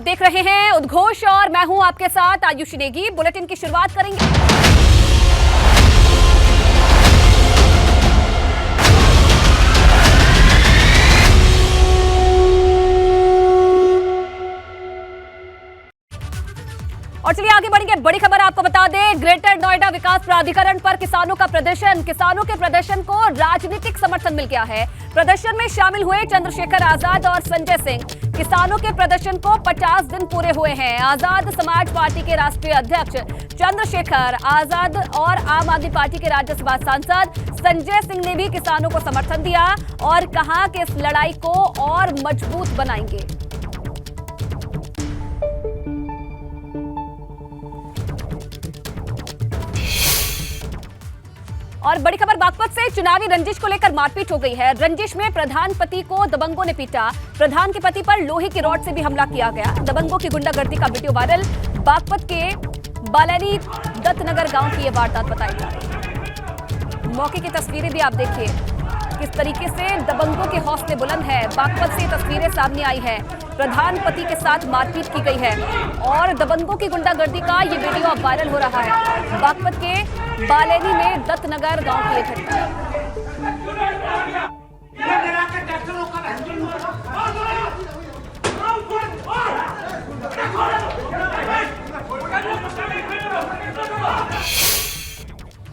देख रहे हैं उद्घोष और मैं हूं आपके साथ आयुषी नेगी। बुलेटिन की शुरुआत करेंगे। और चलिए आगे बढ़ेंगे। बड़ी खबर आपको बता दें, ग्रेटर नोएडा विकास प्राधिकरण पर किसानों का प्रदर्शन। किसानों के प्रदर्शन को राजनीतिक समर्थन मिल गया है। प्रदर्शन में शामिल हुए चंद्रशेखर आजाद और संजय सिंह। किसानों के प्रदर्शन को 50 दिन पूरे हुए हैं। आजाद समाज पार्टी के राष्ट्रीय अध्यक्ष चंद्रशेखर आजाद और आम आदमी पार्टी के राज्यसभा सांसद संजय सिंह ने भी किसानों को समर्थन दिया और कहा कि इस लड़ाई को और मजबूत बनाएंगे। और बड़ी खबर बागपत से, चुनावी रंजिश को लेकर मारपीट हो गई है। रंजिश में प्रधान पति को दबंगों ने पीटा। प्रधान के पति पर लोहे की रॉड से भी हमला किया गया। दबंगों की गुंडागर्दी का वीडियो वायरल। बागपत के बालैनी दत्तनगर गांव की यह वारदात बताई जा रही है। मौके की तस्वीरें भी आप देखिए किस तरीके से दबंगों के हौसले बुलंद है। बागपत से तस्वीरें सामने आई है। प्रधान पति के साथ मारपीट की गई है और दबंगों की गुंडागर्दी का ये वीडियो अब वायरल हो रहा है। बागपत के बालैनी में दत्तनगर गांव की एक घटना।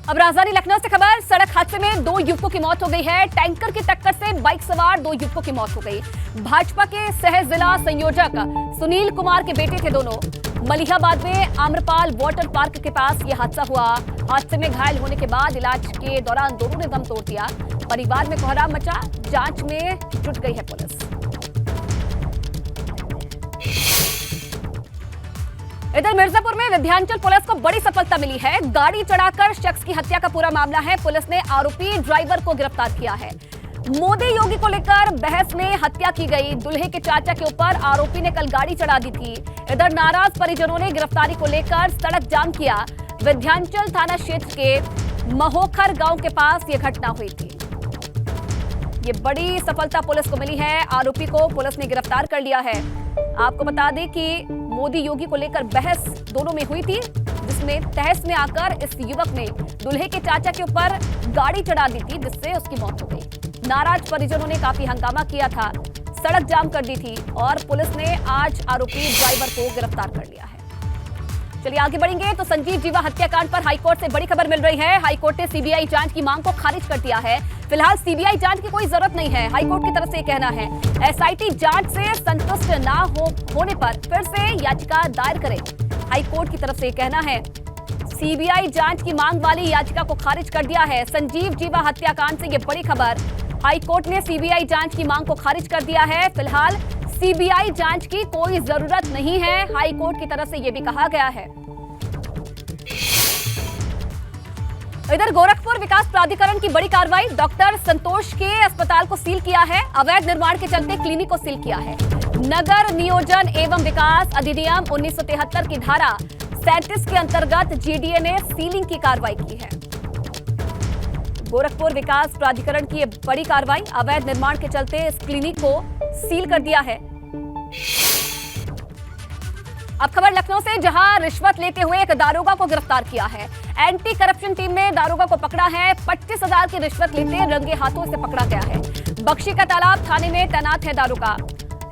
अब राजधानी लखनऊ से खबर, सड़क हादसे में 2 युवकों की मौत हो गई है। टैंकर की टक्कर से बाइक सवार 2 युवकों की मौत हो गई। भाजपा के सह जिला संयोजक सुनील कुमार के बेटे थे दोनों। मलिहाबाद में आम्रपाल वाटर पार्क के पास यह हादसा हुआ। हादसे में घायल होने के बाद इलाज के दौरान दोनों ने दम तोड़ दिया। परिवार में कोहराम मचा, जांच में जुट गई है पुलिस। इधर मिर्जापुर में विंध्याचल पुलिस को बड़ी सफलता मिली है। गाड़ी चढ़ाकर शख्स की हत्या का पूरा मामला है। पुलिस ने आरोपी ड्राइवर को गिरफ्तार किया है। मोदी योगी को लेकर बहस में हत्या की गई। दूल्हे के चाचा के ऊपर आरोपी ने कल गाड़ी चढ़ा दी थी। इधर नाराज परिजनों ने गिरफ्तारी को लेकर सड़क जाम किया। विंध्याचल थाना क्षेत्र के महोखर गांव के पास यह घटना हुई थी। ये बड़ी सफलता पुलिस को मिली है। आरोपी को पुलिस ने गिरफ्तार कर लिया है। आपको बता दें कि मोदी योगी को लेकर बहस दोनों में हुई थी, जिसमें तहस में आकर इस युवक ने दूल्हे के चाचा के ऊपर गाड़ी चढ़ा दी थी, जिससे उसकी मौत हो गई। नाराज परिजनों ने काफी हंगामा किया था, सड़क जाम कर दी थी और पुलिस ने आज आरोपी ड्राइवर को गिरफ्तार कर लिया है। चलिए आगे बढ़ेंगे तो संजीव जीवा हत्याकांड पर हाईकोर्ट से बड़ी खबर मिल रही है। हाईकोर्ट ने सीबीआई जांच की मांग को खारिज कर दिया है। फिलहाल सीबीआई जांच की कोई जरूरत नहीं है, हाईकोर्ट की तरफ से कहना है। एसआईटी जांच से संतुष्ट ना होने पर फिर से याचिका दायर करें, हाईकोर्ट की तरफ से कहना है। सीबीआई जांच की मांग वाली याचिका को खारिज कर दिया है। संजीव जीवा हत्याकांड से ये बड़ी खबर, हाईकोर्ट ने सीबीआई जांच की मांग को खारिज कर दिया है। फिलहाल सीबीआई जांच की कोई जरूरत नहीं है, हाईकोर्ट की तरफ से यह भी कहा गया है। इधर गोरखपुर विकास प्राधिकरण की बड़ी कार्रवाई, डॉक्टर संतोष के अस्पताल को सील किया है। अवैध निर्माण के चलते क्लिनिक को सील किया है। नगर नियोजन एवं विकास अधिनियम 1973 की धारा 37 के अंतर्गत जीडीए ने सीलिंग की कार्रवाई की है। गोरखपुर विकास प्राधिकरण की यह बड़ी कार्रवाई, अवैध निर्माण के चलते इस क्लिनिक को सील कर दिया है। अब खबर लखनऊ से, जहां रिश्वत लेते हुए एक दारोगा को गिरफ्तार किया है। एंटी करप्शन टीम ने दारोगा को पकड़ा है। 25,000 की रिश्वत लेते रंगे हाथों से पकड़ा गया है। बख्शी का तालाब थाने में तैनात है दारोगा,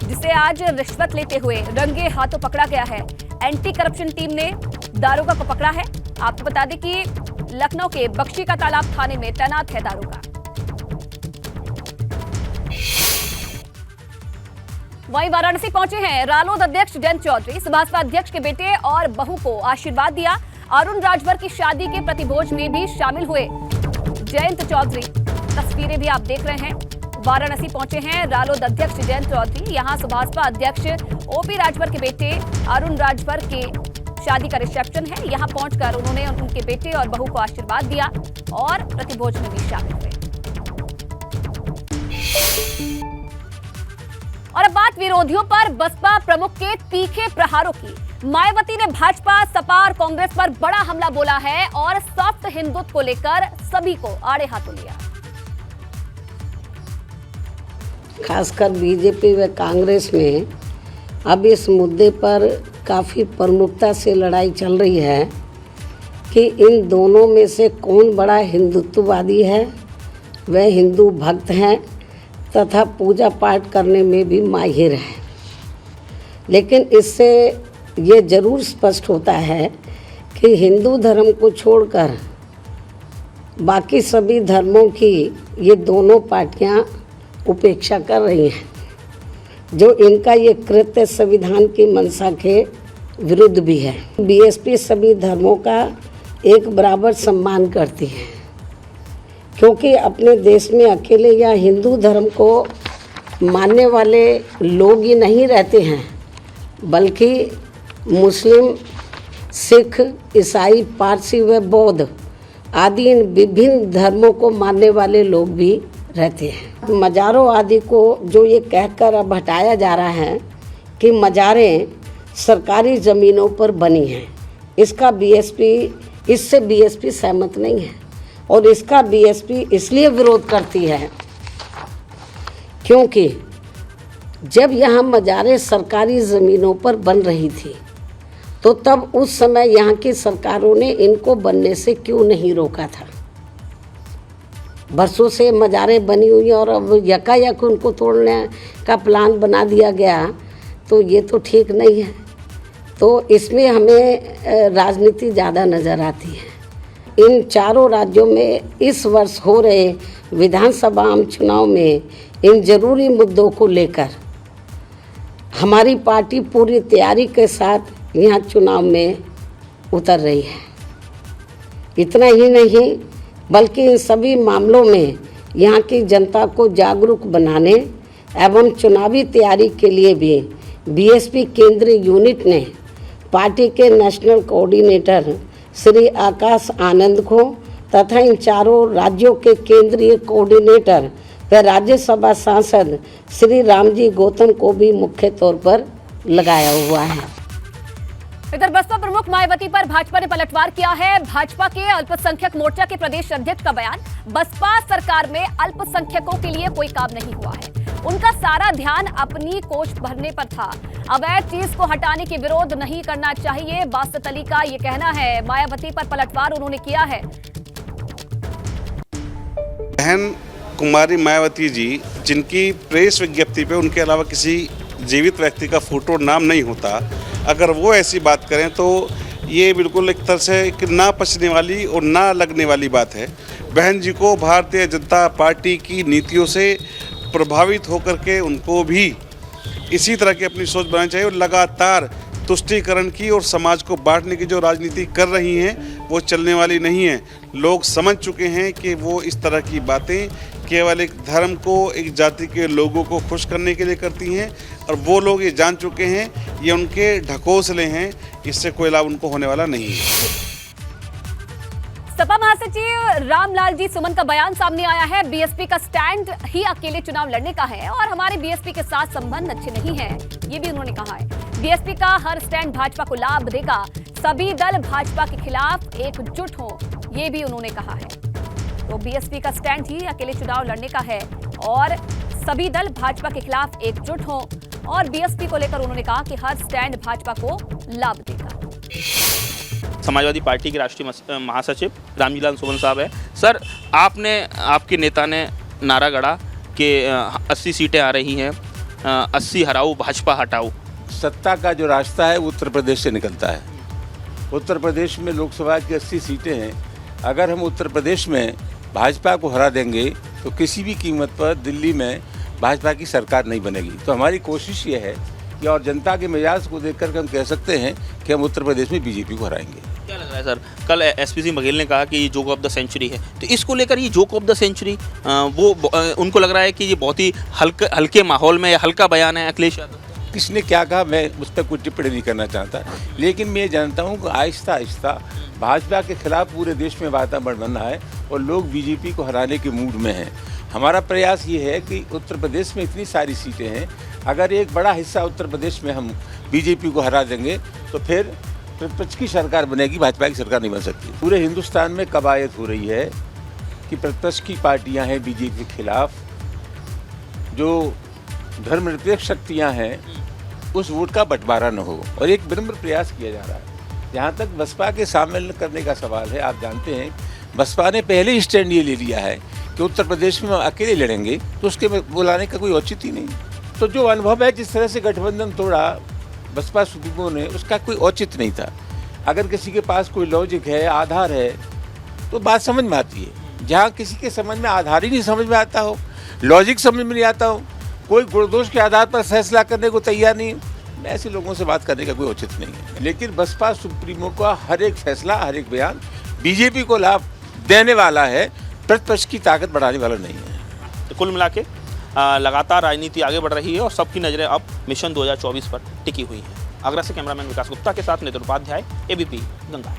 जिसे आज रिश्वत लेते हुए रंगे हाथों पकड़ा गया है। एंटी करप्शन टीम ने दारोगा को पकड़ा है। आपको बता दें कि लखनऊ के बख्शी का तालाब थाने में तैनात है दारोगा। वहीं वाराणसी पहुंचे हैं रालोद अध्यक्ष जयंत चौधरी। भाजपा अध्यक्ष के बेटे और बहू को आशीर्वाद दिया। अरुण राजभर की शादी के प्रतिभोज में भी शामिल हुए जयंत चौधरी। तस्वीरें भी आप देख रहे हैं। वाराणसी पहुंचे हैं रालोद अध्यक्ष जयंत चौधरी। यहां भाजपा अध्यक्ष ओपी राजभर के बेटे अरुण राजभर के शादी का रिसेप्शन है। यहां पहुंचकर उन्होंने उनके बेटे और बहू को आशीर्वाद दिया और प्रतिभोज में भी शामिल हुए। और अब बात विरोधियों पर बसपा प्रमुख के तीखे प्रहारों की। मायावती ने भाजपा, सपा और कांग्रेस पर बड़ा हमला बोला है और सॉफ्ट हिंदुत्व को लेकर सभी को आड़े हाथों लिया। खासकर बीजेपी व कांग्रेस में अब इस मुद्दे पर काफ़ी प्रमुखता से लड़ाई चल रही है कि इन दोनों में से कौन बड़ा हिंदुत्ववादी है। वह हिंदू भक्त हैं तथा पूजा पाठ करने में भी माहिर हैं, लेकिन इससे ये ज़रूर स्पष्ट होता है कि हिंदू धर्म को छोड़कर बाकी सभी धर्मों की ये दोनों पार्टियां उपेक्षा कर रही हैं, जो इनका ये कृत्य संविधान की मंशा के विरुद्ध भी है। बीएसपी सभी धर्मों का एक बराबर सम्मान करती है, क्योंकि अपने देश में अकेले या हिंदू धर्म को मानने वाले लोग ही नहीं रहते हैं, बल्कि मुस्लिम, सिख, ईसाई, पारसी व बौद्ध आदि इन विभिन्न धर्मों को मानने वाले लोग भी रहते हैं। मज़ारों आदि को जो ये कहकर अब हटाया जा रहा है कि मज़ारें सरकारी ज़मीनों पर बनी हैं, इससे बीएसपी सहमत नहीं है और इसका बीएसपी इसलिए विरोध करती है क्योंकि जब यहाँ मज़ारें सरकारी ज़मीनों पर बन रही थी तो तब उस समय यहाँ की सरकारों ने इनको बनने से क्यों नहीं रोका था। बरसों से मज़ारें बनी हुई हैं और अब यकायक उनको तोड़ने का प्लान बना दिया गया, तो ये तो ठीक नहीं है। तो इसमें हमें राजनीति ज़्यादा नज़र आती है। इन चारों राज्यों में इस वर्ष हो रहे विधानसभा आम चुनाव में इन जरूरी मुद्दों को लेकर हमारी पार्टी पूरी तैयारी के साथ यहाँ चुनाव में उतर रही है। इतना ही नहीं, बल्कि इन सभी मामलों में यहाँ की जनता को जागरूक बनाने एवं चुनावी तैयारी के लिए भी बीएसपी केंद्रीय यूनिट ने पार्टी के नेशनल कोऑर्डिनेटर श्री आकाश आनंद को तथा इन चारों राज्यों के केंद्रीय कोऑर्डिनेटर व राज्यसभा सांसद श्री रामजी गौतम को भी मुख्य तौर पर लगाया हुआ है। इधर बसपा प्रमुख मायावती पर भाजपा ने पलटवार किया है। भाजपा के अल्पसंख्यक मोर्चा के प्रदेश अध्यक्ष का बयान, बसपा सरकार में अल्पसंख्यकों के लिए कोई काम नहीं हुआ है, उनका सारा ध्यान अपनी कोष भरने पर था, अवैध चीज को हटाने के विरोध नहीं करना चाहिए, बासत अली का ये कहना है। मायावती पर पलटवार उन्होंने किया है। बहन कुमारी मायावती जी, जिनकी प्रेस विज्ञप्ति पे उनके अलावा किसी जीवित व्यक्ति का फोटो नाम नहीं होता, अगर वो ऐसी बात करें तो ये बिल्कुल एक तरह से एक ना पचने वाली और ना लगने वाली बात है। बहन जी को भारतीय जनता पार्टी की नीतियों से प्रभावित होकर के उनको भी इसी तरह की अपनी सोच बनानी चाहिए और लगातार तुष्टीकरण की और समाज को बांटने की जो राजनीति कर रही हैं वो चलने वाली नहीं है। लोग समझ चुके हैं कि वो इस तरह की बातें केवल एक धर्म को, एक जाति के लोगों को खुश करने के लिए करती हैं और वो लोग ये जान चुके हैं ये उनके ढकोसले हैं, इससे कोई लाभ उनको होने वाला नहीं है। सपा महासचिव रामलाल जी सुमन का बयान सामने आया है। बीएसपी का स्टैंड ही अकेले चुनाव लड़ने का है और हमारे बीएसपी के साथ संबंध अच्छे नहीं है, ये भी उन्होंने कहा है। बीएसपी का हर स्टैंड भाजपा को लाभ देगा, सभी दल भाजपा के खिलाफ एकजुट हो, ये भी उन्होंने कहा है। तो बीएसपी का स्टैंड ही अकेले चुनाव लड़ने का है और सभी दल भाजपा के खिलाफ एकजुट हो, और बीएसपी को लेकर उन्होंने कहा कि हर स्टैंड भाजपा को लाभ देगा। समाजवादी पार्टी के राष्ट्रीय महासचिव रामलाल सुमन साहब है। सर, आपके नेता ने नारा गढ़ा कि 80 सीटें आ रही हैं, 80 हराओ भाजपा हटाओ। सत्ता का जो रास्ता है वो उत्तर प्रदेश से निकलता है। उत्तर प्रदेश में लोकसभा की 80 सीटें हैं। अगर हम उत्तर प्रदेश में भाजपा को हरा देंगे तो किसी भी कीमत पर दिल्ली में भाजपा की सरकार नहीं बनेगी। तो हमारी कोशिश ये है कि और जनता के मिजाज को देख कर हम कह सकते हैं कि हम उत्तर प्रदेश में बीजेपी को हराएंगे। क्या लग रहा है सर? कल एसपी सिंह बघेल ने कहा कि ये जोक ऑफ द सेंचुरी है, तो इसको लेकर ये जोक ऑफ द सेंचुरी वो उनको लग रहा है कि ये बहुत ही हल्के माहौल में या हल्का बयान है अखिलेश यादव। किसने क्या कहा मैं उस पर कुछ टिप्पणी नहीं करना चाहता, लेकिन मैं जानता हूँ कि आहिस्ता आहिस्ता भाजपा के खिलाफ पूरे देश में वातावरण बन रहा है और लोग बीजेपी को हराने के मूड में हैं। हमारा प्रयास ये है कि उत्तर प्रदेश में इतनी सारी सीटें हैं, अगर एक बड़ा हिस्सा उत्तर प्रदेश में हम बीजेपी को हरा देंगे तो फिर प्रतिपक्ष की सरकार बनेगी, भाजपा की सरकार नहीं बन सकती। पूरे हिंदुस्तान में कवायद हो रही है कि प्रतिपक्ष की पार्टियां हैं बीजेपी के खिलाफ, जो धर्मनिरपेक्ष शक्तियां हैं उस वोट का बंटवारा न हो, और एक विनम्र प्रयास किया जा रहा है। जहाँ तक बसपा के शामिल करने का सवाल है, आप जानते हैं बसपा ने पहले ही स्टैंड ये ले लिया है कि उत्तर प्रदेश में हम अकेले लड़ेंगे, तो उसके बुलाने का कोई औचित्य ही नहीं। तो जो अनुभव है, जिस तरह से गठबंधन तोड़ा बसपा सुप्रीमो ने, उसका कोई औचित्य नहीं था। अगर किसी के पास कोई लॉजिक है, आधार है, तो बात समझ में आती है। जहाँ किसी के समझ में आधार ही नहीं समझ में आता हो, लॉजिक समझ में नहीं आता हो, कोई गुणदोष के आधार पर फैसला करने को तैयार नहीं, ऐसे लोगों से बात करने का कोई औचित्य नहीं है। लेकिन बसपा सुप्रीमो का हर एक फैसला, हर एक बयान बीजेपी को लाभ देने वाला है, प्रतिपक्ष की ताकत बढ़ाने वाला नहीं है। तो कुल मिला के लगातार राजनीति आगे बढ़ रही है और सबकी नज़रें अब मिशन 2024 पर टिकी हुई है। आगरा से कैमरामैन विकास गुप्ता के साथ नितिन उपाध्याय, एबीपी गंगा।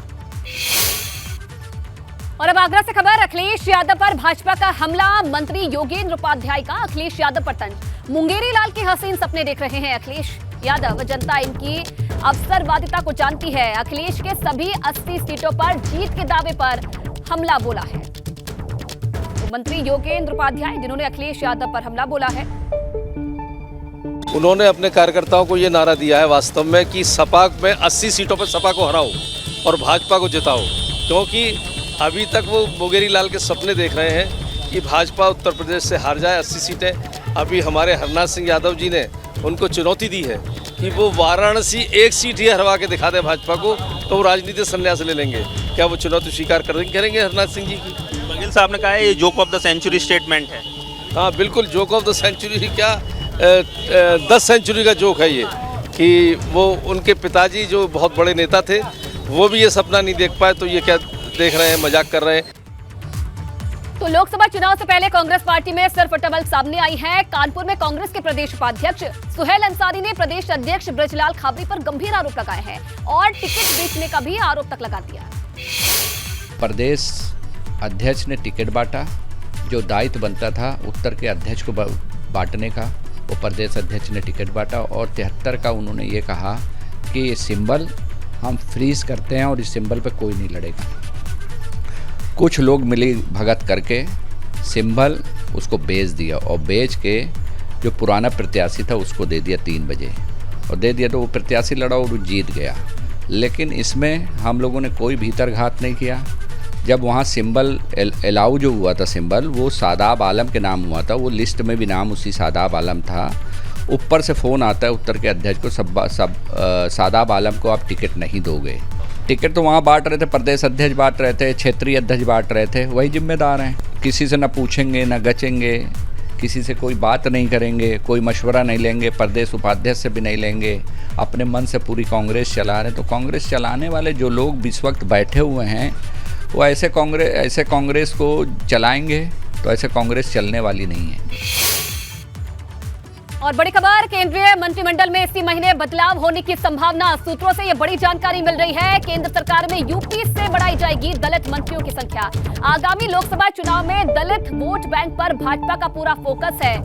और अब आगरा से खबर, अखिलेश यादव पर भाजपा का हमला, मंत्री योगेंद्र उपाध्याय का अखिलेश यादव पर तंज। मुंगेरी लाल के हसीन सपने देख रहे हैं अखिलेश यादव, जनता इनकी अवसरवादिता को जानती है। अखिलेश के सभी 80 सीटों पर जीत के दावे पर हमला बोला है। तो मंत्री योगेंद्र उपाध्याय जिन्होंने अखिलेश यादव पर हमला बोला है, उन्होंने अपने कार्यकर्ताओं को ये नारा दिया है वास्तव में कि सपा में 80 सीटों पर सपा को हराओ और भाजपा को जिताओ, क्योंकि अभी तक वो मुंगेरी लाल के सपने देख रहे हैं कि भाजपा उत्तर प्रदेश से हार जाए 80 सीटें। अभी हमारे हरनाथ सिंह यादव जी ने उनको चुनौती दी है कि वो वाराणसी एक सीट ही हरवा के दिखा दे भाजपा को, तो वो राजनीतिक संन्यास ले लेंगे। क्या वो चुनौती स्वीकार करेंगे हरनाथ सिंह जी की? बघेल साहब ने कहा है ये joke of the century statement है। हाँ बिल्कुल, जोक ऑफ द सेंचुरी, क्या 10 सेंचुरी का जोक है ये, कि वो उनके पिताजी जो बहुत बड़े नेता थे वो भी ये सपना नहीं देख पाए, तो ये क्या देख रहे हैं, मजाक कर रहे हैं। तो लोकसभा चुनाव से पहले कांग्रेस पार्टी में सिरफटबल सामने आई है। कानपुर में कांग्रेस के प्रदेश उपाध्यक्ष सुहेल अंसारी ने प्रदेश अध्यक्ष ब्रजलाल खाबरी पर गंभीर आरोप लगाए हैं और टिकट बेचने का भी आरोप तक लगा दिया। प्रदेश अध्यक्ष ने टिकट बांटा, जो दायित्व बनता था उत्तर के अध्यक्ष को बांटने का, वो प्रदेश अध्यक्ष ने टिकट बांटा। और 73 का उन्होंने ये कहा कि ये सिंबल हम फ्रीज करते हैं और इस सिंबल पे कोई नहीं लड़ेगा। कुछ लोग मिली भगत करके सिंबल उसको बेच दिया, और बेच के जो पुराना प्रत्याशी था उसको दे दिया 3 बजे, और दे दिया तो वो प्रत्याशी लड़ा और वो जीत गया। लेकिन इसमें हम लोगों ने कोई भीतरघात नहीं किया। जब वहाँ सिंबल अलाउ जो हुआ था, सिंबल वो सादाब आलम के नाम हुआ था, वो लिस्ट में भी नाम उसी सादाब आलम था। ऊपर से फ़ोन आता है उत्तर के अध्यक्ष को, सब सादाब आलम को आप टिकट नहीं दोगे। टिकट तो वहाँ बांट रहे थे, प्रदेश अध्यक्ष बांट रहे थे, क्षेत्रीय अध्यक्ष बांट रहे थे, वही जिम्मेदार हैं। किसी से न पूछेंगे न गचेंगे, किसी से कोई बात नहीं करेंगे, कोई मशवरा नहीं लेंगे, प्रदेश उपाध्यक्ष से भी नहीं लेंगे, अपने मन से पूरी कांग्रेस चला रहे हैं। तो कांग्रेस चलाने वाले जो लोग इस वक्त बैठे हुए हैं वो ऐसे कांग्रेस को चलाएंगे, तो ऐसे कांग्रेस चलने वाली नहीं है। और बड़ी खबर, केंद्रीय मंत्रिमंडल में इसी महीने बदलाव होने की संभावना। सूत्रों से यह बड़ी जानकारी मिल रही है। केंद्र सरकार में यूपी से बढ़ाई जाएगी दलित मंत्रियों की संख्या। आगामी लोकसभा चुनाव में दलित वोट बैंक पर भाजपा का पूरा फोकस है।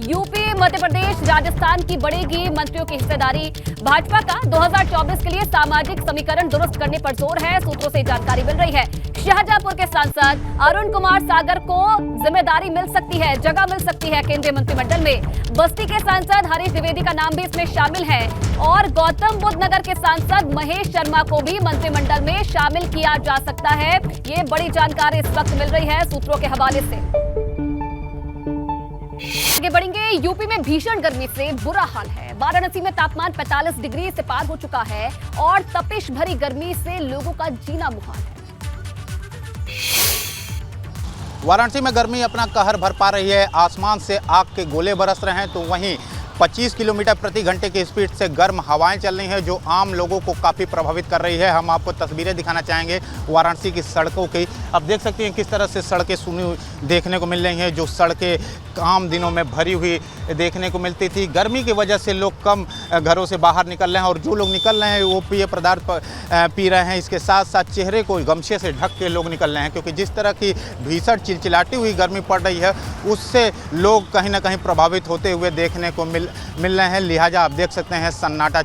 यूपी, मध्य प्रदेश, राजस्थान की बढ़ेगी मंत्रियों की हिस्सेदारी। भाजपा का 2024 के लिए सामाजिक समीकरण दुरुस्त करने पर जोर है। सूत्रों से जानकारी मिल रही है शाहजहांपुर के सांसद अरुण कुमार सागर को जिम्मेदारी मिल सकती है, जगह मिल सकती है केंद्रीय मंत्रिमंडल में। बस्ती के सांसद हरीश द्विवेदी का नाम भी इसमें शामिल है और गौतम बुद्ध नगर के सांसद महेश शर्मा को भी मंत्रिमंडल में शामिल किया जा सकता है। ये बड़ी जानकारी इस वक्त मिल रही है सूत्रों के हवाले से। आगे बढ़ेंगे, यूपी में भीषण गर्मी से बुरा हाल है। वाराणसी में तापमान 45 डिग्री से पार हो चुका है और तपिश भरी गर्मी से लोगों का जीना मुहाल है। वाराणसी में गर्मी अपना कहर भर पा रही है। आसमान से आग के गोले बरस रहे हैं, तो वहीं 25 किलोमीटर प्रति घंटे की स्पीड से गर्म हवाएं चल रही हैं, जो आम लोगों को काफ़ी प्रभावित कर रही है। हम आपको तस्वीरें दिखाना चाहेंगे वाराणसी की सड़कों की। अब देख सकते हैं किस तरह से सड़कें सुनी हुई देखने को मिल रही हैं, जो सड़कें आम दिनों में भरी हुई देखने को मिलती थी। गर्मी की वजह से लोग कम घरों से बाहर निकल रहे हैं, और जो लोग निकल रहे हैं वो पेय पदार्थ पी रहे हैं। इसके साथ साथ चेहरे को गमछे से ढक के लोग निकल रहे हैं, क्योंकि जिस तरह की भीषण चिलचिलाती हुई गर्मी पड़ रही है उससे लोग कहीं ना कहीं प्रभावित होते हुए देखने को मिल रहे हैं। लिहाजा आप देख सकते हैं सन्नाटा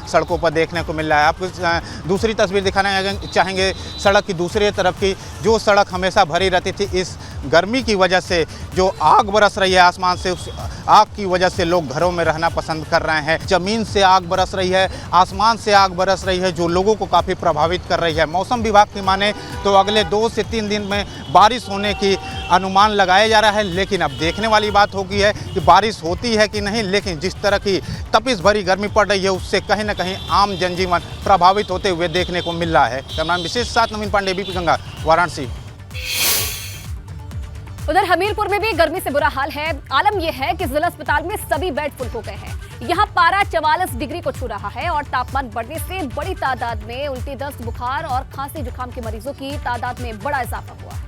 सड़कों पर देखने को मिल रहा है। आपको दूसरी तस्वीर दिखाना चाहेंगे सड़क की दूसरी तरफ की, जो सड़क हमेशा भरी रहती थी, इस गर्मी की वजह से जो आग बरस रही है आसमान से, उस आग की वजह से लोग घरों में रहना पसंद कर रहे हैं। ज़मीन से आग बरस रही है, आसमान से आग बरस रही है, जो लोगों को काफ़ी प्रभावित कर रही है। मौसम विभाग की माने तो अगले 2 से 3 दिन में बारिश होने की अनुमान लगाया जा रहा है, लेकिन अब देखने वाली बात होगी है कि बारिश होती है कि नहीं। लेकिन जिस तरह की तपिश भरी गर्मी पड़ रही है, उससे कहीं ना कहीं आम जनजीवन प्रभावित होते हुए देखने को मिल रहा है। कैमरामैन विशेष साथ नवीन पांडे, एबीपी गंगा, वाराणसी। उधर हमीरपुर में भी गर्मी से बुरा हाल है। आलम यह है कि जिला अस्पताल में सभी बेड फुल हो गए हैं। यहाँ पारा 44 डिग्री को छू रहा है और तापमान बढ़ने से बड़ी तादाद में उल्टी, दस्त, बुखार और खांसी जुकाम के मरीजों की तादाद में बड़ा इजाफा हुआ है।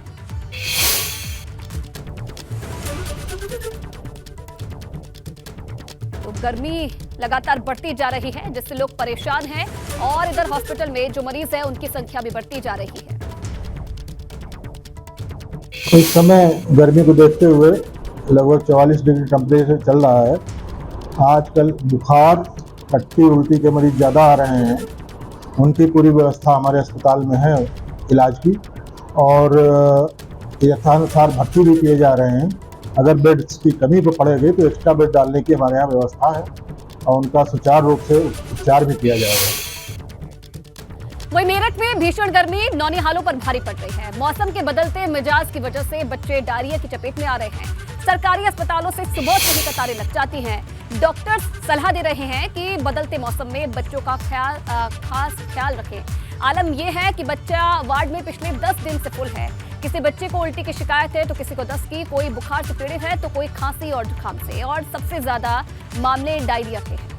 तो गर्मी लगातार बढ़ती जा रही है, जिससे लोग परेशान हैं और इधर हॉस्पिटल में जो मरीज है उनकी संख्या भी बढ़ती जा रही है। इस समय गर्मी को देखते हुए लगभग 44 डिग्री टेम्परेचर चल रहा है। आजकल बुखार, टट्टी, उल्टी के मरीज ज़्यादा आ रहे हैं। उनकी पूरी व्यवस्था हमारे अस्पताल में है इलाज की, और यथानुसार भर्ती भी किए जा रहे हैं। अगर बेड्स की कमी पड़ेगी तो एक्स्ट्रा बेड डालने की हमारे यहाँ व्यवस्था है और उनका सुचारू रूप से उपचार भी किया जाएगा। वहीं मेरठ में भीषण गर्मी नौनिहालों पर भारी पड़ रही है। मौसम के बदलते मिजाज की वजह से बच्चे डायरिया की चपेट में आ रहे हैं। सरकारी अस्पतालों से सुबह से ही कतारें लग जाती हैं। डॉक्टर्स सलाह दे रहे हैं कि बदलते मौसम में बच्चों का खास ख्याल रखें। आलम यह है कि बच्चा वार्ड में पिछले 10 दिन से फुल है। किसी बच्चे को उल्टी की शिकायत है तो किसी को दस्त की, कोई बुखार से पीड़ित है तो कोई खांसी और जुकाम से, और सबसे ज्यादा मामले डायरिया के हैं।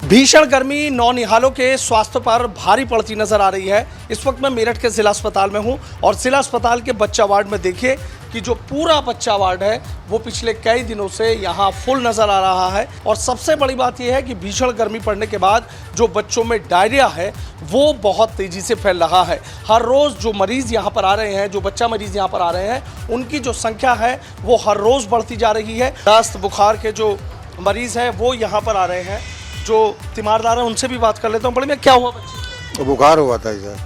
भीषण गर्मी नौनिहालों के स्वास्थ्य पर भारी पड़ती नजर आ रही है। इस वक्त मैं मेरठ के जिला अस्पताल में हूं और जिला अस्पताल के बच्चा वार्ड में देखिए कि जो पूरा बच्चा वार्ड है वो पिछले कई दिनों से यहां फुल नजर आ रहा है। और सबसे बड़ी बात यह है कि भीषण गर्मी पड़ने के बाद जो बच्चों में डायरिया है वो बहुत तेजी से फैल रहा है। हर रोज जो मरीज यहां पर आ रहे हैं, जो बच्चा मरीज यहां पर आ रहे हैं, उनकी जो संख्या है वो हर रोज बढ़ती जा रही है। दस्त, बुखार के जो मरीज हैं वो यहाँ पर आ रहे हैं। जो तीमारदार है उनसे भी बात कर लेता हूँ। बड़े में क्या हुआ बच्चे? तो बुखार हुआ था इधर।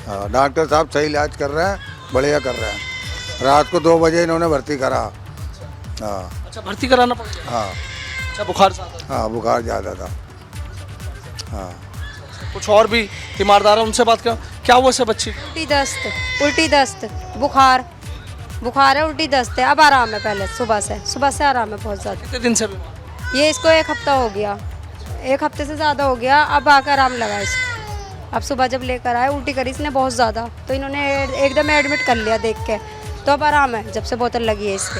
हाँ, डॉक्टर साहब सही इलाज कर रहे हैं, बढ़िया कर रहे हैं। रात को 2 बजे इन्होंने भर्ती करा। हाँ। अच्छा, भर्ती कराना पड़ा? हाँ। अच्छा, बुखार ज़्यादा? हाँ, बुखार ज़्यादा था। हाँ। कुछ और भी तीमारदार है उनसे बात कर। क्या हुआ से बच्ची? उल्टी दस्त, बुखार है, उल्टी दस्त है। अब आराम है, पहले सुबह से आराम है बहुत ज़्यादा। कितने दिन से बीमार? ये इसको 1 हफ्ता हो गया, 1 हफ्ते से ज़्यादा हो गया। अब आकर आराम लगा इसको। अब सुबह जब लेकर आए उल्टी करी इसने बहुत ज़्यादा, तो इन्होंने एकदम एडमिट कर लिया देख के। तो अब आराम है जब से बोतल लगी है इसके।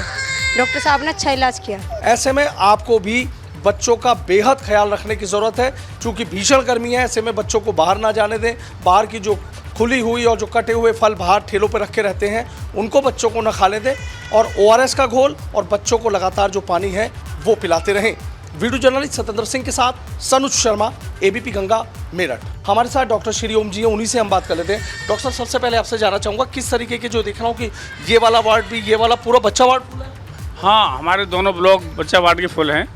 डॉक्टर साहब ने अच्छा इलाज किया। ऐसे में आपको भी बच्चों का बेहद ख्याल रखने की ज़रूरत है, क्योंकि भीषण गर्मी है। ऐसे में बच्चों को बाहर ना जाने दें। बाहर की जो खुली हुई और जो कटे हुए फल बाहर ठेलों पर रखे रहते हैं उनको बच्चों को न खाने दें, और ORS का घोल और बच्चों को लगातार जो पानी है वो पिलाते रहें। वीडियो जर्नलिस्ट सत्येंद्र सिंह के साथ सनुज शर्मा, एबीपी गंगा, मेरठ। हमारे साथ डॉक्टर श्री ओम जी हैं, उन्हीं से हम बात कर लेते हैं। डॉक्टर साहब, सबसे पहले आपसे जानना चाहूँगा किस तरीके के जो देख रहा हूँ कि ये वाला वार्ड भी, ये वाला पूरा बच्चा वार्ड फुल है? हाँ, हमारे दोनों ब्लॉक बच्चा वार्ड के फुल हैं।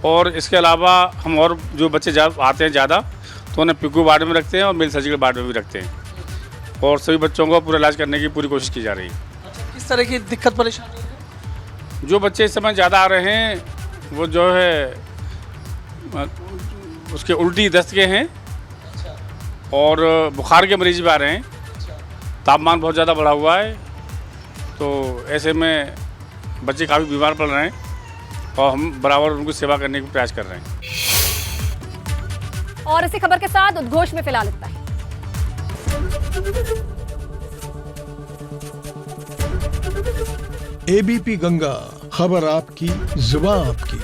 और इसके अलावा हम और जो बच्चे आते हैं ज़्यादा तो उन्हें पिकू वार्ड में रखते हैं और मेल सर्जिकल वार्ड में भी रखते हैं, और सभी बच्चों को पूरा इलाज करने की पूरी कोशिश की जा रही है। अच्छा, किस तरह की दिक्कत परेशानी है? जो बच्चे इस समय ज़्यादा आ रहे हैं वो जो है उसके उल्टी, दस्त के हैं और बुखार के मरीज भी आ रहे हैं। तापमान बहुत ज़्यादा बढ़ा हुआ है, तो ऐसे में बच्चे काफ़ी बीमार पड़ रहे हैं और हम बराबर उनकी सेवा करने की प्रयास कर रहे हैं। और इसी खबर के साथ उद्घोष में फिलहाल इतना ही। एबीपी गंगा, खबर आपकी, जुबान आपकी।